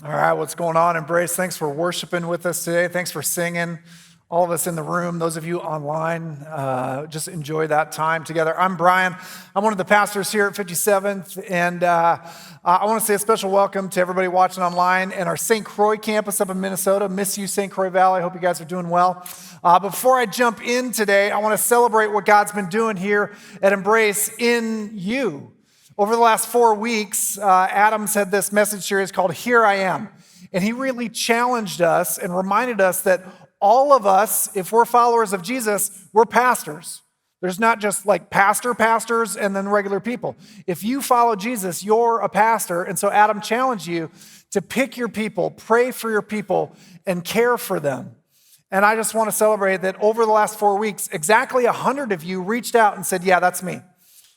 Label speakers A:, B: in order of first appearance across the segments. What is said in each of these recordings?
A: All right, what's going on, Embrace? Thanks for worshiping with us today. Thanks for singing. All of us in the room, those of you online, just enjoy that time together. I'm Brian. I'm one of the pastors here at 57th, and I want to say a special welcome to everybody watching online and our St. Croix campus up in Minnesota. Miss you, St. Croix Valley. Hope you guys are doing well. Before I jump in today, I want to celebrate what God's been doing here at Embrace in you. Over the last 4 weeks, Adam's had this message series called Here I Am. And he really challenged us and reminded us that all of us, if we're followers of Jesus, we're pastors. There's not just like pastors, and then regular people. If you follow Jesus, you're a pastor. And so Adam challenged you to pick your people, pray for your people, and care for them. And I just want to celebrate that over the last 4 weeks, exactly 100 of you reached out and said, yeah, that's me.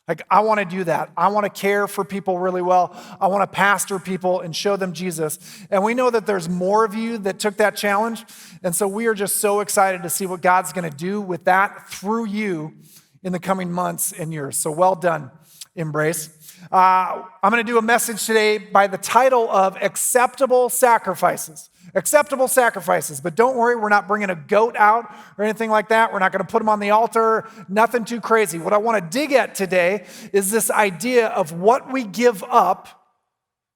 A: Like, I want to do that. I want to care for people really well. I want to pastor people and show them Jesus. And we know that there's more of you that took that challenge. And so we are just so excited to see what God's going to do with that through you in the coming months and years. So well done, Embrace. I'm going to do a message today by the title of Acceptable Sacrifices. Acceptable sacrifices. But don't worry, we're not bringing a goat out or anything like that. We're not going to put them on the altar. Nothing too crazy. What I want to dig at today is this idea of what we give up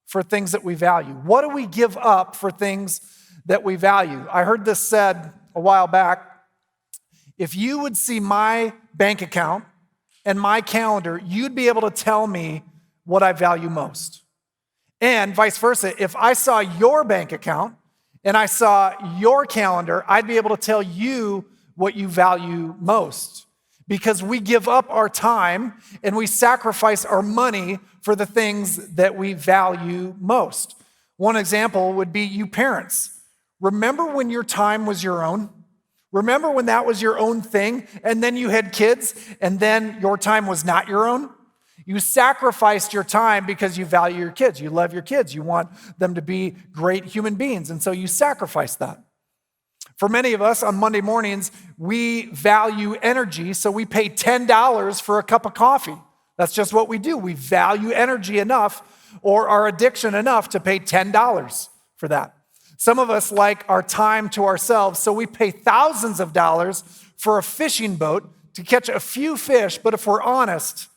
A: for things that we value. What do we give up for things that we value? I heard this said a while back. If you would see my bank account and my calendar, you'd be able to tell me what I value most. And vice versa, if I saw your bank account and I saw your calendar, I'd be able to tell you what you value most. Because we give up our time and we sacrifice our money for the things that we value most. One example would be you parents. Remember when your time was your own? Remember when that was your own thing and then you had kids and then your time was not your own? You sacrificed your time because you value your kids. You love your kids. You want them to be great human beings. And so you sacrifice that. For many of us on Monday mornings, we value energy. So we pay $10 for a cup of coffee. That's just what we do. We value energy enough or our addiction enough to pay $10 for that. Some of us like our time to ourselves. So we pay thousands of dollars for a fishing boat to catch a few fish. But if we're honest,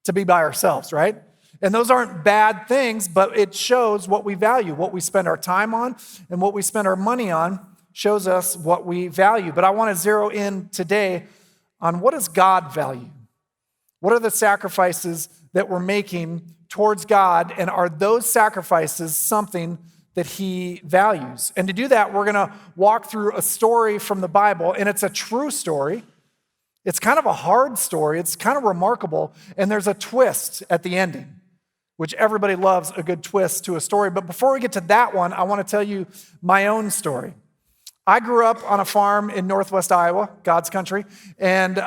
A: to be by ourselves, right? And those aren't bad things, but it shows what we value. What we spend our time on and what we spend our money on shows us what we value. But I want to zero in today on what does God value? What are the sacrifices that we're making towards God? And are those sacrifices something that he values? And to do that, we're going to walk through a story from the Bible, and it's a true story. It's kind of a hard story. It's kind of remarkable. And there's a twist at the ending, which everybody loves a good twist to a story. But before we get to that one, I want to tell you my own story. I grew up on a farm in northwest Iowa, God's country. And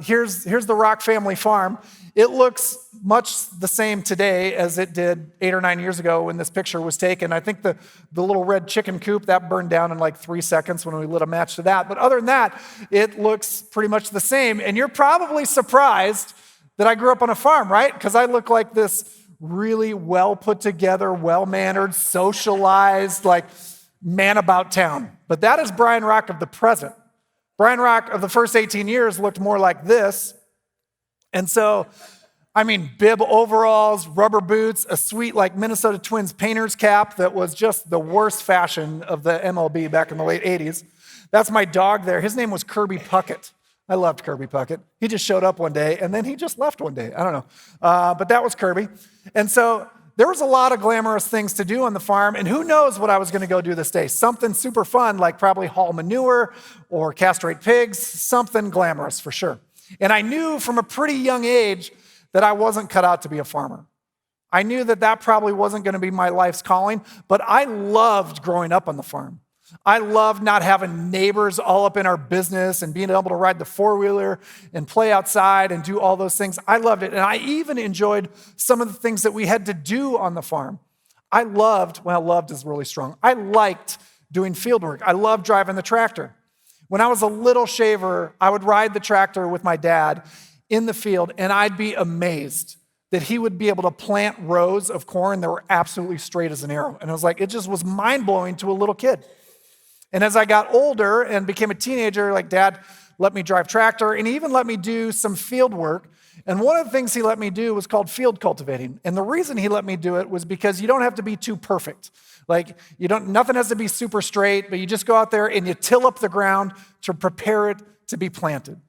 A: here's the Rock family farm. It looks much the same today as it did 8 or 9 years ago when this picture was taken. I think the little red chicken coop, that burned down in like 3 seconds when we lit a match to that. But other than that, it looks pretty much the same. And you're probably surprised that I grew up on a farm, right? Because I look like this really well put together, well-mannered, socialized, like man about town. But that is Brian Rock of the present. Brian Rock of the first 18 years looked more like this. And so, bib overalls, rubber boots, a sweet like Minnesota Twins painter's cap that was just the worst fashion of the MLB back in the late 80s. That's my dog there. His name was Kirby Puckett. I loved Kirby Puckett. He just showed up one day and then he just left one day. I don't know. But that was Kirby. And so there was a lot of glamorous things to do on the farm, and who knows what I was going to go do this day. Something super fun, like probably haul manure or castrate pigs, something glamorous for sure. And I knew from a pretty young age that I wasn't cut out to be a farmer. I knew that probably wasn't going to be my life's calling, but I loved growing up on the farm. I loved not having neighbors all up in our business and being able to ride the four-wheeler and play outside and do all those things. I loved it. And I even enjoyed some of the things that we had to do on the farm. Loved is really strong. I liked doing field work. I loved driving the tractor. When I was a little shaver, I would ride the tractor with my dad in the field, and I'd be amazed that he would be able to plant rows of corn that were absolutely straight as an arrow. And I was like, it just was mind-blowing to a little kid. And as I got older and became a teenager, like Dad let me drive tractor and he even let me do some field work. And one of the things he let me do was called field cultivating. And the reason he let me do it was because you don't have to be too perfect. Like nothing has to be super straight, but you just go out there and you till up the ground to prepare it to be planted.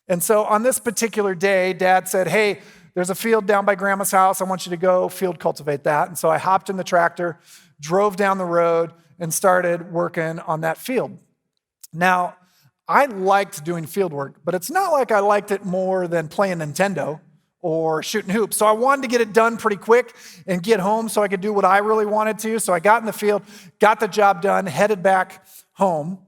A: And so on this particular day, Dad said, hey, there's a field down by Grandma's house. I want you to go field cultivate that. And so I hopped in the tractor, drove down the road, and started working on that field. Now, I liked doing field work, but it's not like I liked it more than playing Nintendo or shooting hoops. So I wanted to get it done pretty quick and get home so I could do what I really wanted to. So I got in the field, got the job done, headed back home,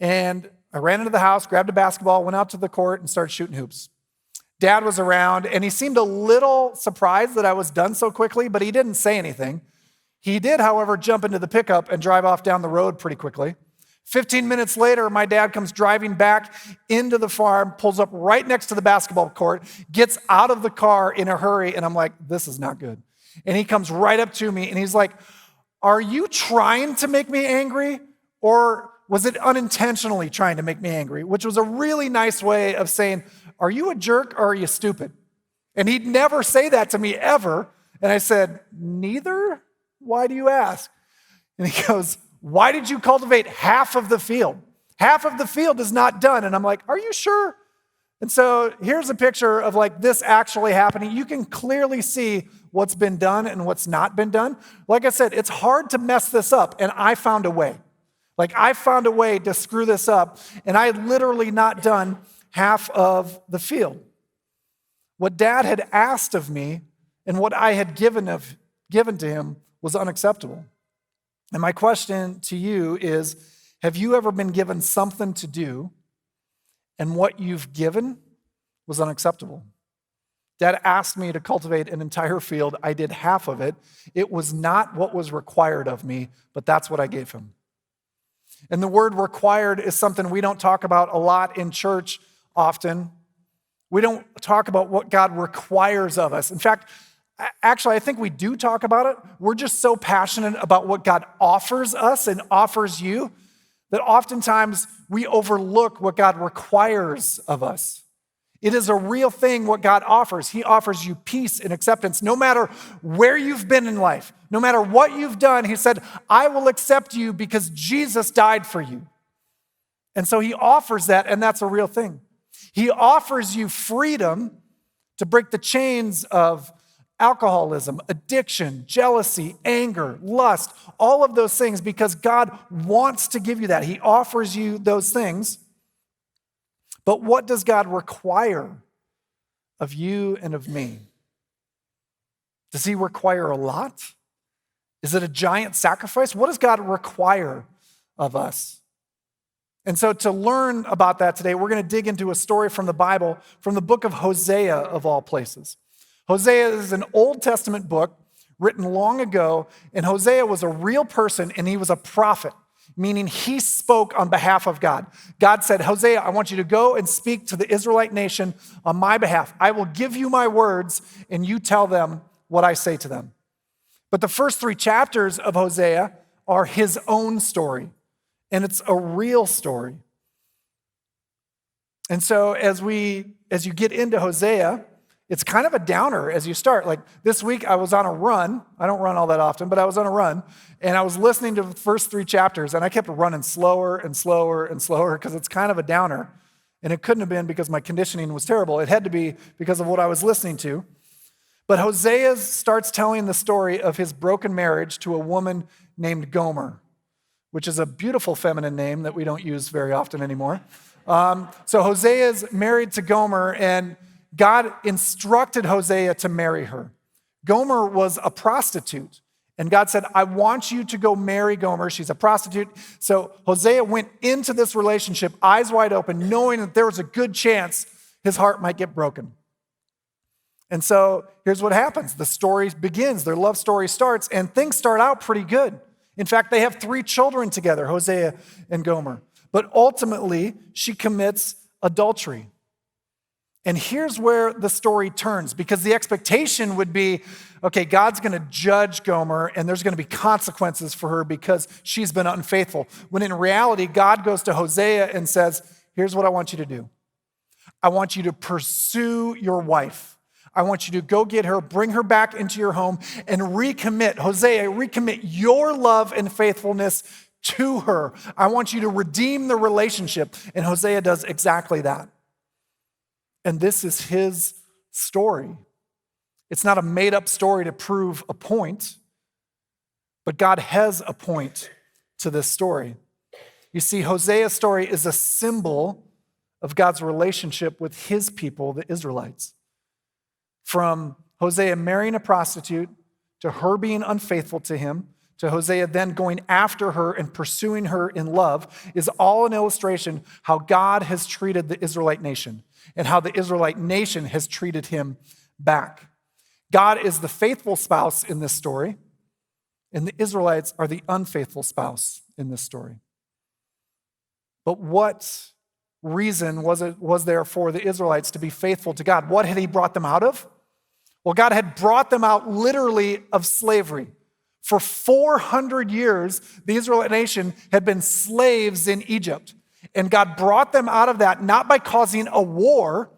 A: and I ran into the house, grabbed a basketball, went out to the court, and started shooting hoops. Dad was around, and he seemed a little surprised that I was done so quickly, but he didn't say anything. He did, however, jump into the pickup and drive off down the road pretty quickly. 15 minutes later, my dad comes driving back into the farm, pulls up right next to the basketball court, gets out of the car in a hurry, and I'm like, this is not good. And he comes right up to me, and he's like, are you trying to make me angry, or was it unintentionally trying to make me angry? Which was a really nice way of saying, are you a jerk or are you stupid? And he'd never say that to me ever. And I said, neither? Why do you ask? And he goes, why did you cultivate half of the field? Half of the field is not done. And I'm like, are you sure? And so here's a picture of like this actually happening. You can clearly see what's been done and what's not been done. Like I said, it's hard to mess this up. And I found a way. I found a way to screw this up. And I had literally not done half of the field. What Dad had asked of me and what I had given to him was unacceptable. And my question to you is, have you ever been given something to do and what you've given was unacceptable? Dad asked me to cultivate an entire field. I did half of it. It was not what was required of me, but that's what I gave him. And the word required is something we don't talk about a lot in church often. We don't talk about what God requires of us. In fact, actually, I think we do talk about it. We're just so passionate about what God offers us and offers you that oftentimes we overlook what God requires of us. It is a real thing what God offers. He offers you peace and acceptance. No matter where you've been in life, no matter what you've done, he said, I will accept you because Jesus died for you. And so he offers that, and that's a real thing. He offers you freedom to break the chains of alcoholism, addiction, jealousy, anger, lust, all of those things, because God wants to give you that. He offers you those things. But what does God require of you and of me? Does he require a lot? Is it a giant sacrifice? What does God require of us? And so to learn about that today, we're going to dig into a story from the Bible, from the book of Hosea, of all places. Hosea is an Old Testament book written long ago, and Hosea was a real person, and he was a prophet, meaning he spoke on behalf of God. God said, Hosea, I want you to go and speak to the Israelite nation on my behalf. I will give you my words, and you tell them what I say to them. But the first 3 chapters of Hosea are his own story, and it's a real story. And so as you get into Hosea, it's kind of a downer as you start. Like this week, I was on a run. I don't run all that often, but I was on a run, and I was listening to the first 3 chapters, and I kept running slower and slower and slower because it's kind of a downer. And it couldn't have been because my conditioning was terrible. It had to be because of what I was listening to. But Hosea starts telling the story of his broken marriage to a woman named Gomer, which is a beautiful feminine name that we don't use very often anymore. So Hosea is married to Gomer, and God instructed Hosea to marry her. Gomer was a prostitute, and God said, I want you to go marry Gomer. She's a prostitute. So Hosea went into this relationship, eyes wide open, knowing that there was a good chance his heart might get broken. And so here's what happens. The story begins. Their love story starts, and things start out pretty good. In fact, they have 3 children together, Hosea and Gomer. But ultimately, she commits adultery. And here's where the story turns, because the expectation would be, okay, God's going to judge Gomer and there's going to be consequences for her because she's been unfaithful. When in reality, God goes to Hosea and says, here's what I want you to do. I want you to pursue your wife. I want you to go get her, bring her back into your home, and recommit, Hosea, recommit your love and faithfulness to her. I want you to redeem the relationship. And Hosea does exactly that. And this is his story. It's not a made-up story to prove a point, but God has a point to this story. You see, Hosea's story is a symbol of God's relationship with his people, the Israelites. From Hosea marrying a prostitute, to her being unfaithful to him, to Hosea then going after her and pursuing her in love, is all an illustration how God has treated the Israelite nation and how the Israelite nation has treated him back. God is the faithful spouse in this story, and the Israelites are the unfaithful spouse in this story. But what reason was there for the Israelites to be faithful to God? What had he brought them out of? Well, God had brought them out literally of slavery. For 400 years, the Israelite nation had been slaves in Egypt. And God brought them out of that, not by causing a war.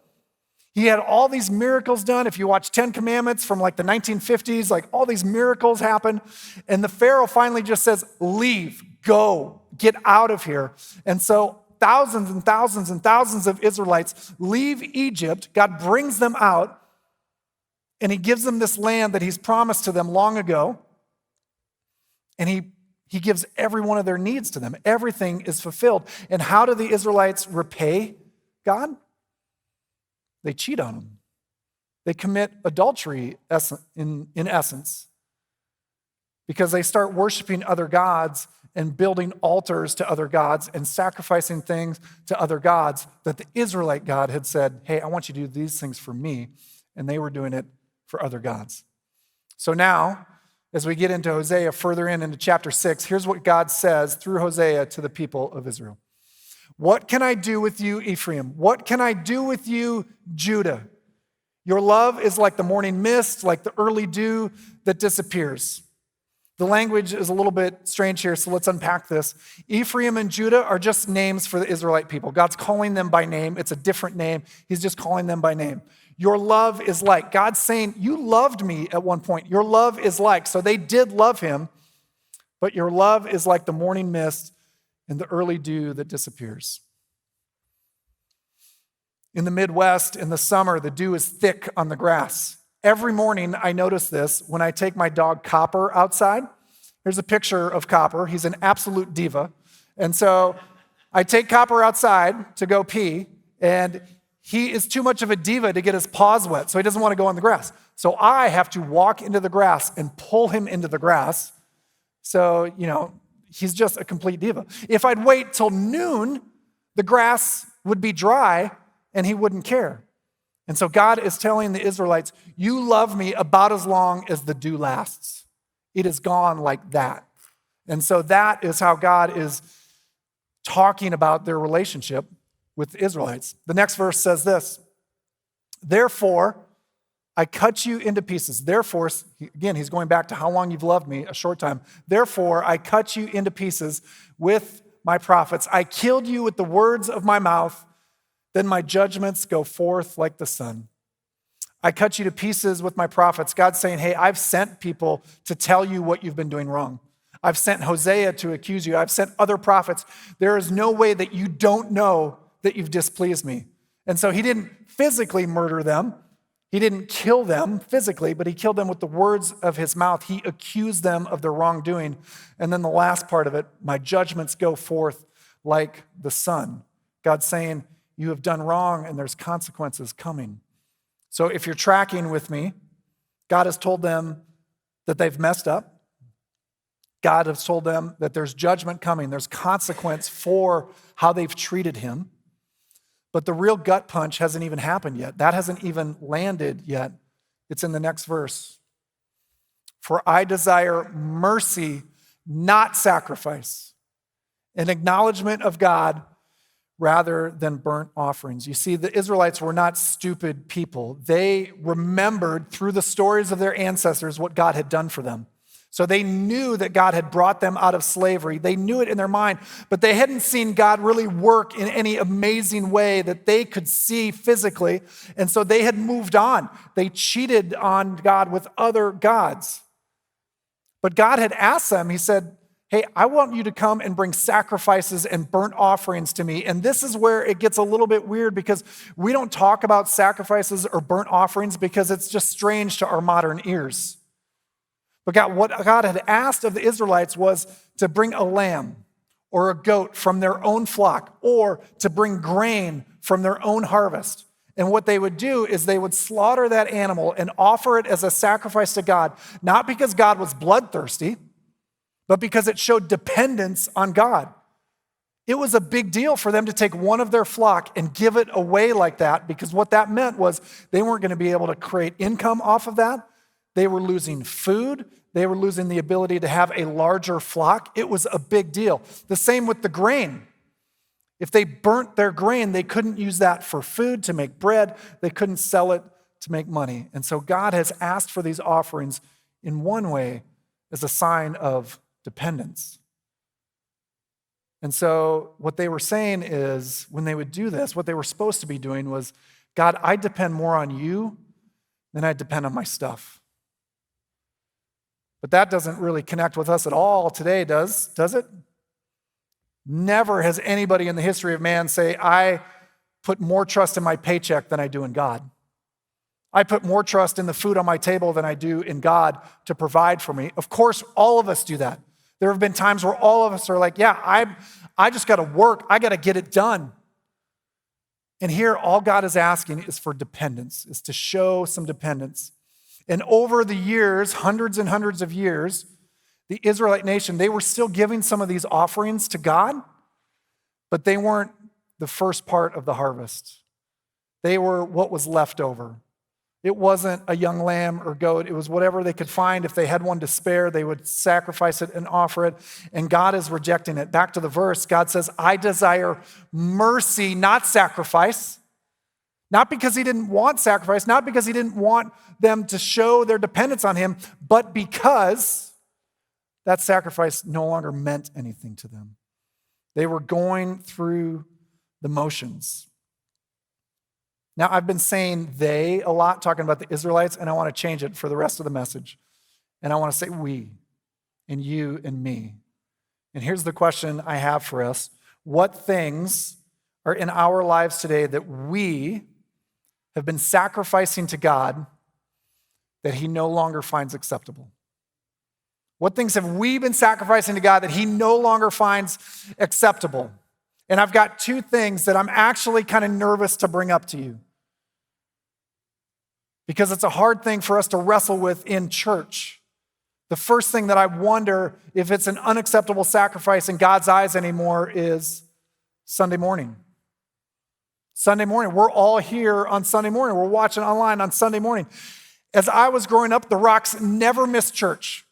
A: He had all these miracles done. If you watch 10 Commandments from like the 1950s, like all these miracles happen. And the Pharaoh finally just says, leave, go, get out of here. And so thousands and thousands and thousands of Israelites leave Egypt. God brings them out, and he gives them this land that he's promised to them long ago. And he gives every one of their needs to them. Everything is fulfilled. And how do the Israelites repay God? They cheat on him. They commit adultery in essence, because they start worshiping other gods and building altars to other gods and sacrificing things to other gods that the Israelite God had said, hey, I want you to do these things for me. And they were doing it for other gods. So now, as we get into Hosea further into chapter 6, here's what God says through Hosea to the people of Israel. What can I do with you, Ephraim? What can I do with you, Judah? Your love is like the morning mist, like the early dew that disappears. The language is a little bit strange here, so let's unpack this. Ephraim and Judah are just names for the Israelite people. God's calling them by name. It's a different name. He's just calling them by name. Your love is like. God's saying, you loved me at one point. Your love is like. So they did love him, but your love is like the morning mist and the early dew that disappears. In the Midwest, in the summer, the dew is thick on the grass. Every morning, I notice this when I take my dog Copper outside. Here's a picture of Copper. He's an absolute diva. And so I take Copper outside to go pee, and he is too much of a diva to get his paws wet, so he doesn't want to go on the grass. So I have to walk into the grass and pull him into the grass. So, he's just a complete diva. If I'd wait till noon, the grass would be dry and he wouldn't care. And so God is telling the Israelites, you love me about as long as the dew lasts. It is gone like that. And so that is how God is talking about their relationship with the Israelites. The next verse says this, therefore, I cut you into pieces. Therefore, again, he's going back to how long you've loved me, a short time. Therefore, I cut you into pieces with my prophets. I killed you with the words of my mouth. Then my judgments go forth like the sun. I cut you to pieces with my prophets. God's saying, hey, I've sent people to tell you what you've been doing wrong. I've sent Hosea to accuse you. I've sent other prophets. There is no way that you don't know that you've displeased me. And so he didn't physically murder them. He didn't kill them physically, but he killed them with the words of his mouth. He accused them of their wrongdoing. And then the last part of it, my judgments go forth like the sun. God's saying, you have done wrong and there's consequences coming. So if you're tracking with me, God has told them that they've messed up. God has told them that there's judgment coming. There's consequence for how they've treated him. But the real gut punch hasn't even happened yet. That hasn't even landed yet. It's in the next verse. For I desire mercy, not sacrifice, an acknowledgement of God rather than burnt offerings. You see, the Israelites were not stupid people. They remembered through the stories of their ancestors what God had done for them. So they knew that God had brought them out of slavery. They knew it in their mind, but they hadn't seen God really work in any amazing way that they could see physically. And so they had moved on. They cheated on God with other gods. But God had asked them, he said, hey, I want you to come and bring sacrifices and burnt offerings to me. And this is where it gets a little bit weird because we don't talk about sacrifices or burnt offerings because it's just strange to our modern ears. But what God had asked of the Israelites was to bring a lamb or a goat from their own flock or to bring grain from their own harvest. And what they would do is they would slaughter that animal and offer it as a sacrifice to God, not because God was bloodthirsty, but because it showed dependence on God. It was a big deal for them to take one of their flock and give it away like that, because what that meant was they weren't going to be able to create income off of that. They were losing food. They were losing the ability to have a larger flock. It was a big deal. The same with the grain. If they burnt their grain, they couldn't use that for food, to make bread. They couldn't sell it to make money. And so God has asked for these offerings in one way as a sign of dependence. And so what they were saying is, when they would do this, what they were supposed to be doing was, God, I depend more on you than I depend on my stuff. But that doesn't really connect with us at all today, does it? Never has anybody in the history of man say, I put more trust in my paycheck than I do in God. I put more trust in the food on my table than I do in God to provide for me. Of course, all of us do that. There have been times where all of us are like, yeah, I just got to work. I got to get it done. And here, all God is asking is for dependence, is to show some dependence. And over the years, hundreds and hundreds of years, the Israelite nation, they were still giving some of these offerings to God, but they weren't the first part of the harvest. They were what was left over. It wasn't a young lamb or goat. It was whatever they could find. If they had one to spare, they would sacrifice it and offer it. And God is rejecting it. Back to the verse, God says, I desire mercy, not sacrifice. Not because he didn't want sacrifice, not because he didn't want them to show their dependence on him, but because that sacrifice no longer meant anything to them. They were going through the motions. Now, I've been saying they a lot, talking about the Israelites, and I want to change it for the rest of the message. And I want to say we, and you and me. And here's the question I have for us. What things are in our lives today that we have been sacrificing to God that he no longer finds acceptable? What things have we been sacrificing to God that he no longer finds acceptable? And I've got two things that I'm actually kind of nervous to bring up to you, because it's a hard thing for us to wrestle with in church. The first thing that I wonder if it's an unacceptable sacrifice in God's eyes anymore is Sunday morning. Sunday morning. We're all here on Sunday morning. We're watching online on Sunday morning. As I was growing up, the Rocks never missed church.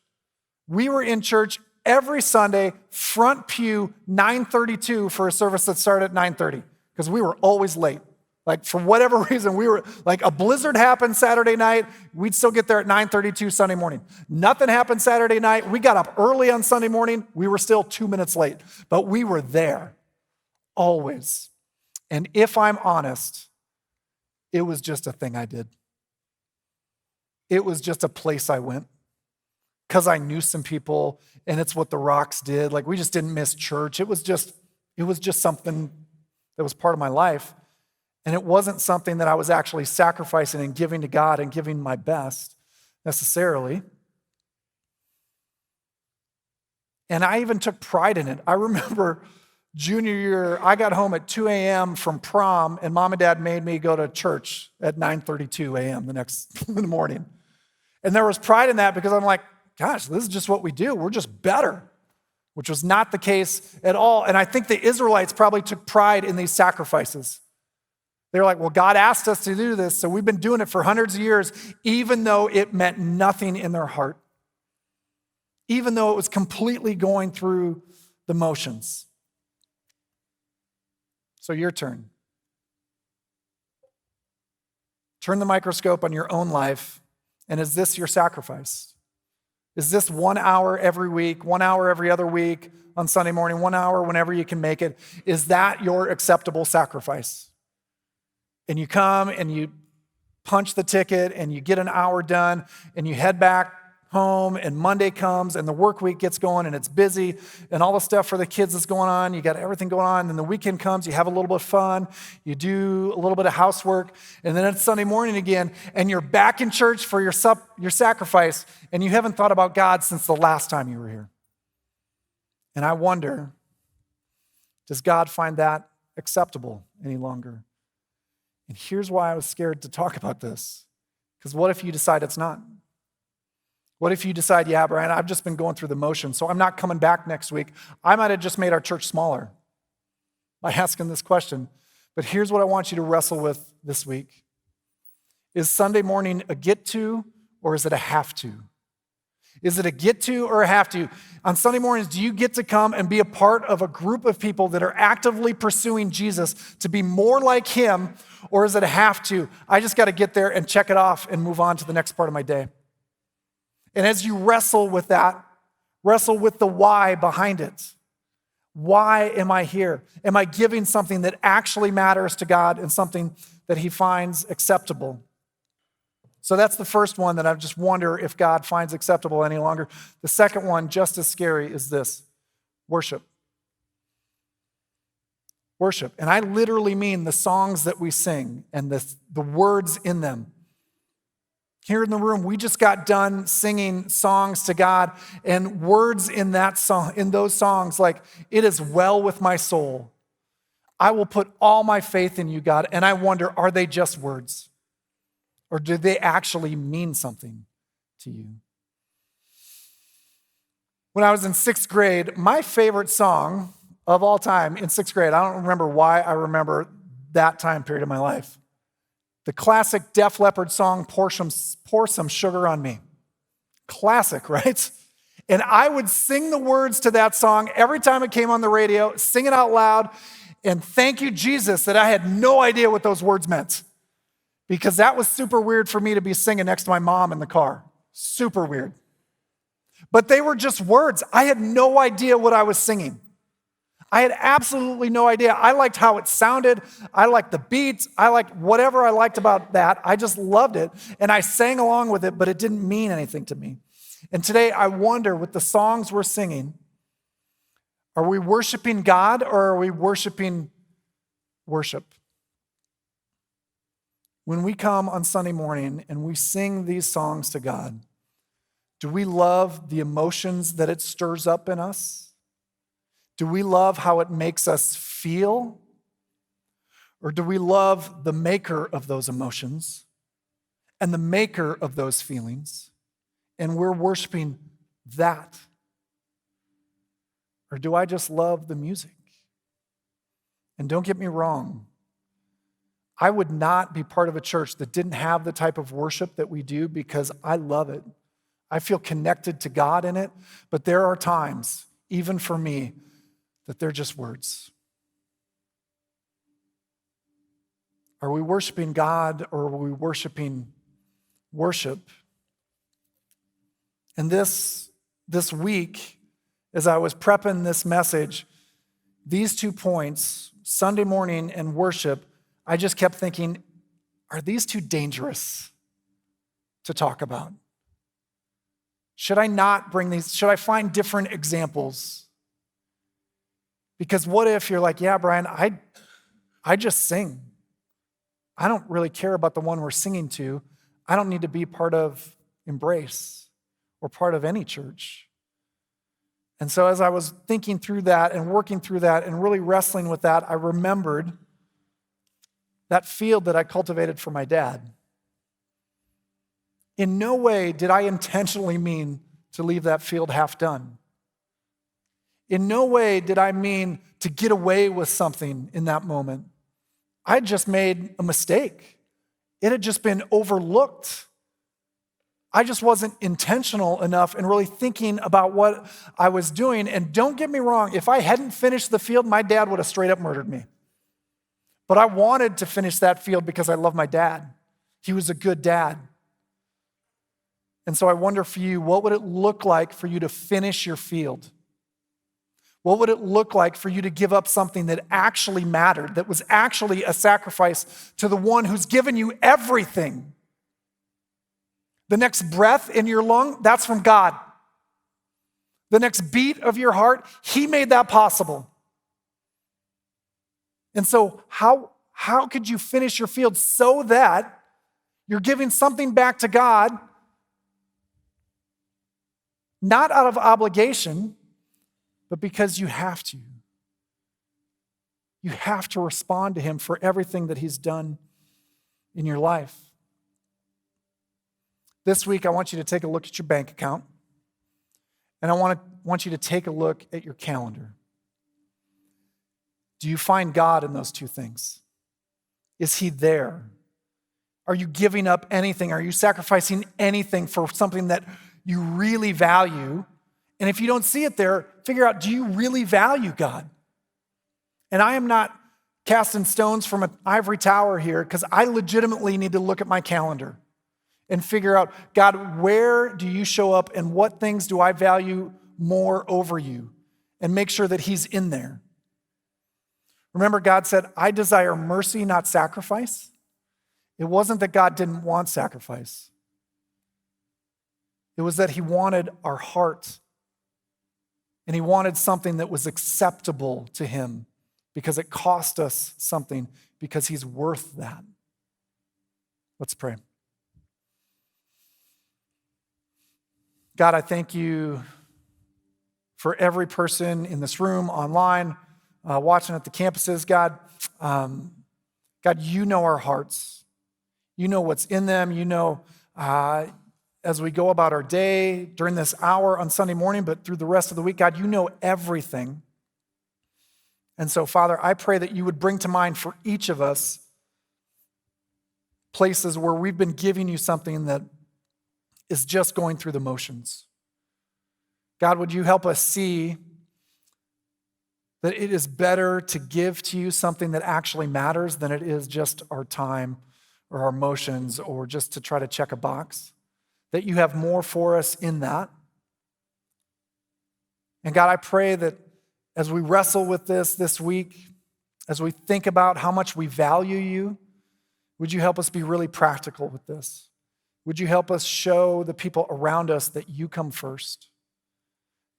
A: We were in church every Sunday, front pew, 9:32 for a service that started at 9:30, because we were always late. Like, for whatever reason, we were like, a blizzard happened Saturday night, we'd still get there at 9:32 Sunday morning. Nothing happened Saturday night, we got up early on Sunday morning, we were still 2 minutes late, but we were there, always. And if I'm honest, it was just a thing I did. It was just a place I went, because I knew some people, and it's what the Rocks did. Like, we just didn't miss church. It was just something that was part of my life. And it wasn't something that I was actually sacrificing and giving to God and giving my best necessarily. And I even took pride in it. I remember junior year, I got home at 2 a.m. from prom, and mom and dad made me go to church at 9:32 a.m. the next morning. And there was pride in that, because I'm like, gosh, this is just what we do. We're just better, which was not the case at all. And I think the Israelites probably took pride in these sacrifices. They were like, well, God asked us to do this, so we've been doing it for hundreds of years, even though it meant nothing in their heart, even though it was completely going through the motions. So your turn. Turn the microscope on your own life, and is this your sacrifice? Is this 1 hour every week, 1 hour every other week, on Sunday morning, 1 hour whenever you can make it? Is that your acceptable sacrifice? And you come and you punch the ticket and you get an hour done and you head back home, and Monday comes and the work week gets going and it's busy and all the stuff for the kids is going on. You got everything going on. And then the weekend comes, you have a little bit of fun, you do a little bit of housework, and then it's Sunday morning again and you're back in church for your sacrifice, and you haven't thought about God since the last time you were here. And I wonder, does God find that acceptable any longer? And here's why I was scared to talk about this. Because what if you decide it's not? What if you decide, yeah, Brian, I've just been going through the motions, so I'm not coming back next week. I might have just made our church smaller by asking this question. But here's what I want you to wrestle with this week. Is Sunday morning a get to, or is it a have to? Is it a get to or a have to? On Sunday mornings, do you get to come and be a part of a group of people that are actively pursuing Jesus to be more like him, or is it a have to? I just got to get there and check it off and move on to the next part of my day. And as you wrestle with that, wrestle with the why behind it. Why am I here? Am I giving something that actually matters to God and something that he finds acceptable? So that's the first one that I just wonder if God finds acceptable any longer. The second one, just as scary, is this: worship. Worship. And I literally mean the songs that we sing and the words in them. Here in the room, we just got done singing songs to God, and words in that song, in those songs, like, "It is well with my soul. I will put all my faith in you, God." And I wonder, are they just words? Or do they actually mean something to you? When I was in 6th grade, my favorite song of all time in 6th grade, I don't remember why I remember that time period of my life. The classic Def Leppard song, Pour Some Sugar on Me. Classic, right? And I would sing the words to that song every time it came on the radio, sing it out loud, and thank you, Jesus, that I had no idea what those words meant. Because that was super weird for me to be singing next to my mom in the car. Super weird. But they were just words. I had no idea what I was singing. I had absolutely no idea. I liked how it sounded. I liked the beats. I liked whatever I liked about that. I just loved it. And I sang along with it, but it didn't mean anything to me. And today I wonder, with the songs we're singing, are we worshiping God, or are we worshiping worship? When we come on Sunday morning and we sing these songs to God, do we love the emotions that it stirs up in us? Do we love how it makes us feel? Or do we love the maker of those emotions and the maker of those feelings, and we're worshiping that? Or do I just love the music? And don't get me wrong, I would not be part of a church that didn't have the type of worship that we do, because I love it. I feel connected to God in it, but there are times, even for me, that they're just words. Are we worshiping God, or are we worshiping worship? And this week, as I was prepping this message, these 2 points, Sunday morning and worship, I just kept thinking, are these too dangerous to talk about? Should I not bring these? Should I find different examples? Because what if you're like, yeah, Brian, I just sing. I don't really care about the one we're singing to. I don't need to be part of Embrace or part of any church. And so as I was thinking through that and working through that and really wrestling with that, I remembered that field that I cultivated for my dad. In no way did I intentionally mean to leave that field half done. In no way did I mean to get away with something in that moment. I just made a mistake. It had just been overlooked. I just wasn't intentional enough and really thinking about what I was doing. And don't get me wrong, if I hadn't finished the field, my dad would have straight up murdered me. But I wanted to finish that field because I love my dad. He was a good dad. And so I wonder for you, what would it look like for you to finish your field? What would it look like for you to give up something that actually mattered, that was actually a sacrifice to the one who's given you everything? The next breath in your lung, that's from God. The next beat of your heart, He made that possible. And so how could you finish your field so that you're giving something back to God, not out of obligation, but because you have to. You have to respond to Him for everything that He's done in your life. This week, I want you to take a look at your bank account, and I want you to take a look at your calendar. Do you find God in those two things? Is He there? Are you giving up anything? Are you sacrificing anything for something that you really value? And if you don't see it there, figure out, do you really value God? And I am not casting stones from an ivory tower here, because I legitimately need to look at my calendar and figure out, God, where do you show up and what things do I value more over you? And make sure that He's in there. Remember, God said, I desire mercy, not sacrifice. It wasn't that God didn't want sacrifice. It was that He wanted our heart. And He wanted something that was acceptable to Him because it cost us something, because He's worth that. Let's pray. God, I thank You for every person in this room, online, watching at the campuses. God, God, You know our hearts. You know what's in them. You know as we go about our day, during this hour on Sunday morning, but through the rest of the week, God, You know everything. And so, Father, I pray that You would bring to mind for each of us places where we've been giving You something that is just going through the motions. God, would You help us see that it is better to give to You something that actually matters than it is just our time or our emotions or just to try to check a box, that You have more for us in that. And God, I pray that as we wrestle with this week, as we think about how much we value You, would You help us be really practical with this? Would You help us show the people around us that You come first,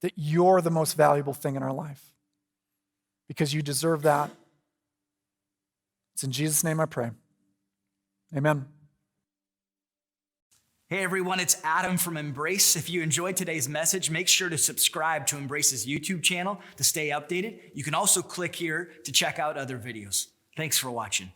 A: that You're the most valuable thing in our life, because You deserve that. It's in Jesus' name I pray. Amen.
B: Hey everyone, it's Adam from Embrace. If you enjoyed today's message, make sure to subscribe to Embrace's YouTube channel to stay updated. You can also click here to check out other videos. Thanks for watching.